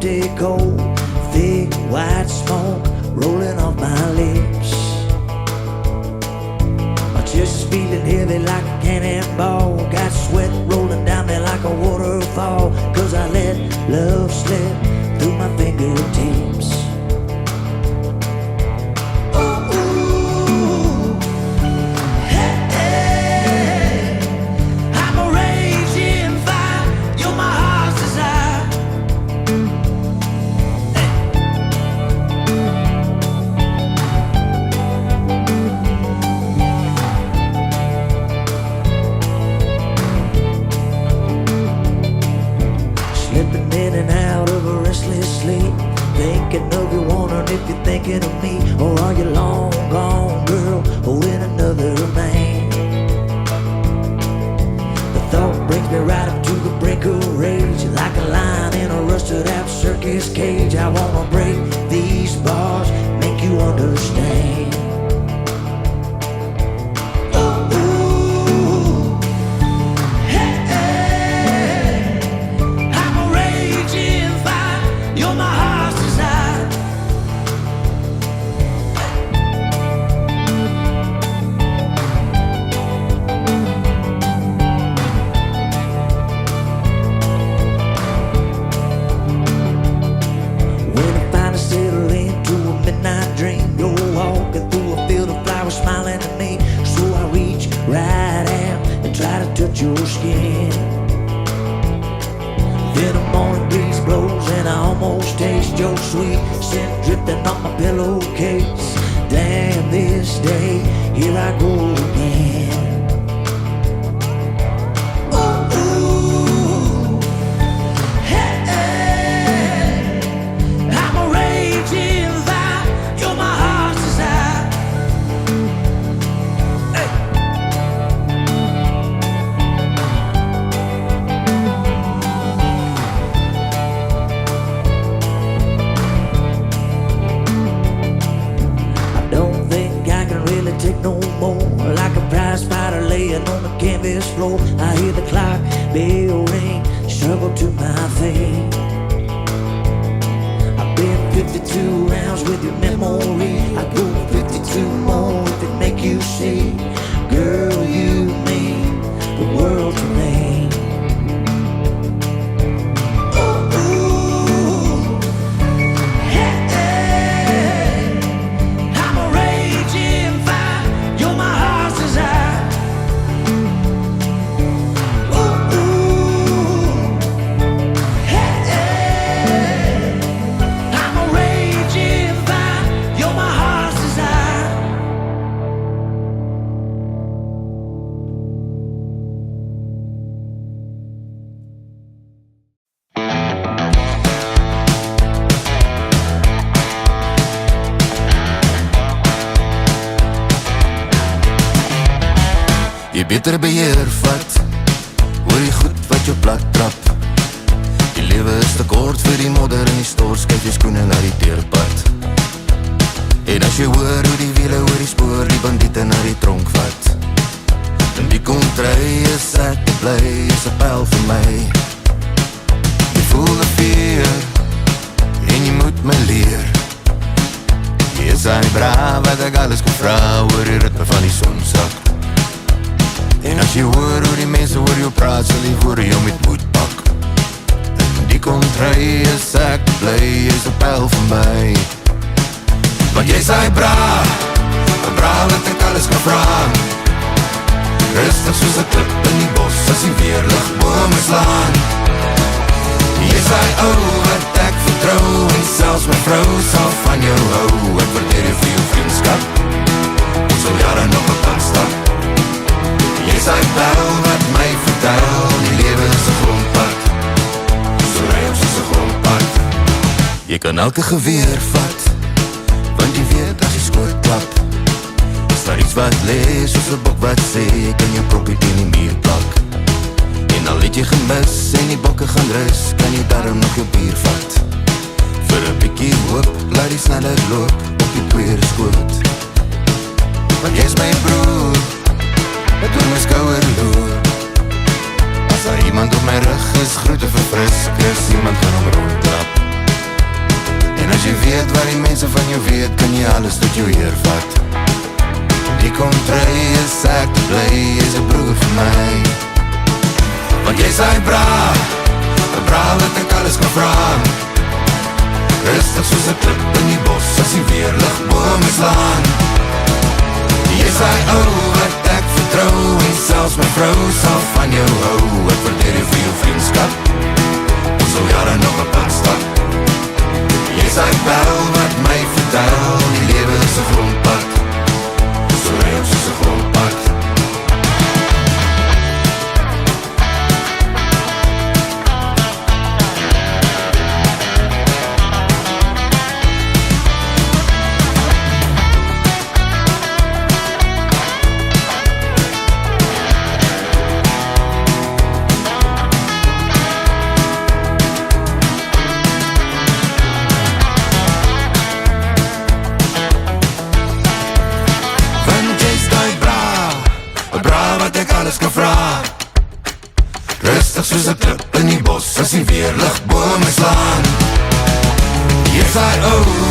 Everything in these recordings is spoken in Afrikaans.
empty cold, thick white smoke rolling off my lips. My chest is feeling heavy like a cannonball, got sweat rolling down me like a waterfall, 'cause I let love slip through my fingertips. Slipping in and out of a restless sleep, thinking of you, wondering if you're thinking of me, or are you long gone, girl, holding another man? The thought brings me right up to the brink of rage, like a lion in a rusted out circus cage. I wanna break these bars, make you understand. Your skin. Then the morning breeze blows and I almost taste your sweet scent drifting on my pillowcase. Damn, this day, here I go again. Floor. I hear the clock bell ring, struggle to my feet. I've been 52 rounds with your memory. I go 52 more if it make you see. Girl, you mean the world to me. Jy beter beheer vat oor die goed wat jou plat trap. Die lewe is te kort vir die modder en die stort, skuif jou skoene na die deurpad. En as jy hoor hoe die wiele oor die spoor die bandiete na die tronk vat, en die kontry is ek te bly, is 'n pyl vir my. Jy voel die veer en jy moet my leer. Jy is die braaf wat ek alles kan vra oor die ritme van die sonsak. En as jy hoor hoe die mense oor jou praat, sal die woorde jou met moed pak. En die kontry is ek bly, is 'n pyl vir my. Want jy is die braaf wat ek alles kan vraag. Rustig soos 'n klip in die bos, as die weerlig bome slaan. Jy is die ou wat ek vertrou, en selfs my vrou sal van jou hou. Ek waardeer jou vir jou vriendskap, ons sal jare nog op pad stap. Jy is die bel wat my vertel, die lewe is 'n grondpad, so ry ons soos 'n grondpad. Jy kan elke geweer vat, want jy weet as jy skoot klap, is daar iets wat lees, soos 'n bok wat sê, jy kan jou propie teen die muur plak. En al het jy gemis, en die bokke gaan rus, kan jy daarom nog jou bier vat. Vir 'n bietjie hoop, laat die snelheid loop, op die tweede skoot. Want jy is my broer, wat oor my skouer loop. As daar iemand op my rug is, groete verfris, Chris, iemand kan hom rondklap. weet wat die mense van jou weet, kan jy alles tot jou eer vat. Die kontry is ek te bly, is 'n broer vir my. Want jy is hy bra wat ek alles kan vraag. Rustig soos 'n klip in die bos, as die weerlig bo my slaan. Jy is hy wat ek vertrou, en selfs my vrou sal van jou hou. Ek waardeer jou vir jou vriendskap, ons sal jare nog op pad stap. Jy is hy bel wat my vertel, die lewe is 'n grondpad, so ry ons soos 'n grondpad. Rustig soos 'n klip in die bos, as die weerlig bo my slaan. Jy is hy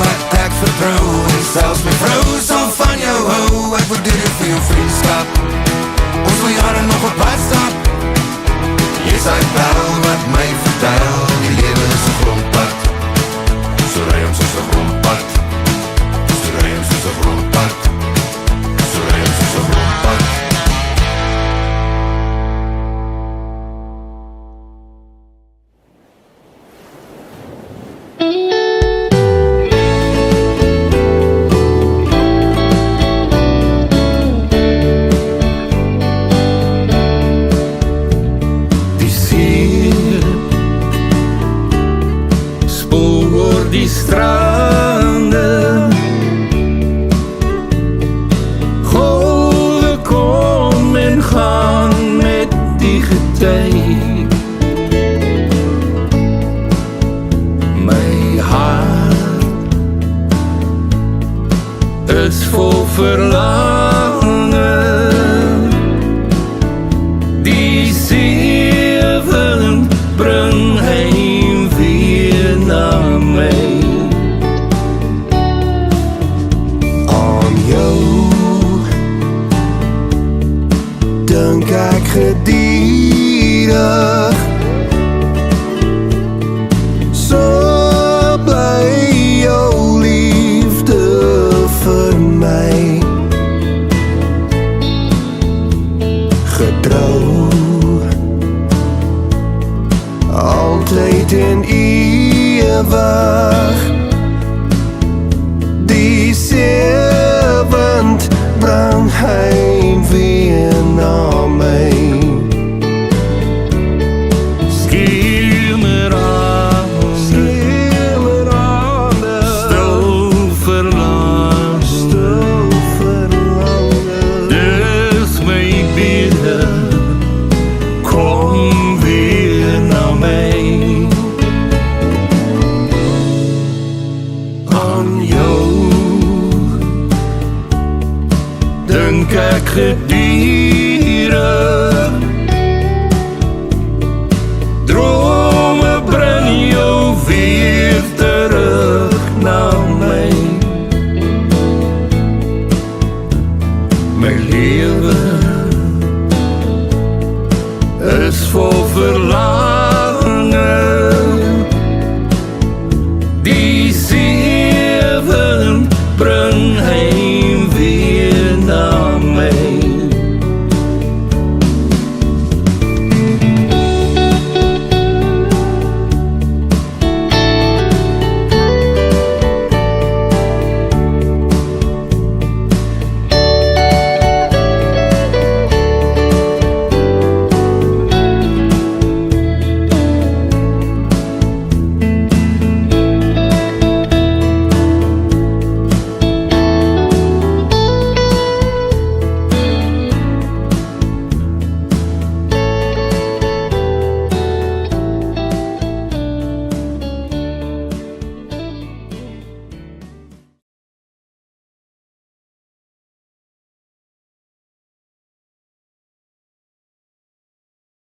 wat ek vertrou, en selfs my vrou sal van jou hou. Ek waardeer jou vir jou vriendskap, ons wil jare nog op pad stap. Jy is hy bel wat my vertel, die lewe is 'n grondpad, so ry ons soos 'n grondpad, so ry ons soos 'n grondpad, so ry ons soos 'n grondpad. Die strande, golwe kom en gaan met die gety. My hart is vol verlange, die seewind bring heim weer na my. Dink ek geduldig, so bly jou liefde vir my. Getrou, altyd en ewig, die seewind bring heim weer na my. Schemerande, stil verlange, dis my bede, kom weer na my. Aan jou dink ek geduldig,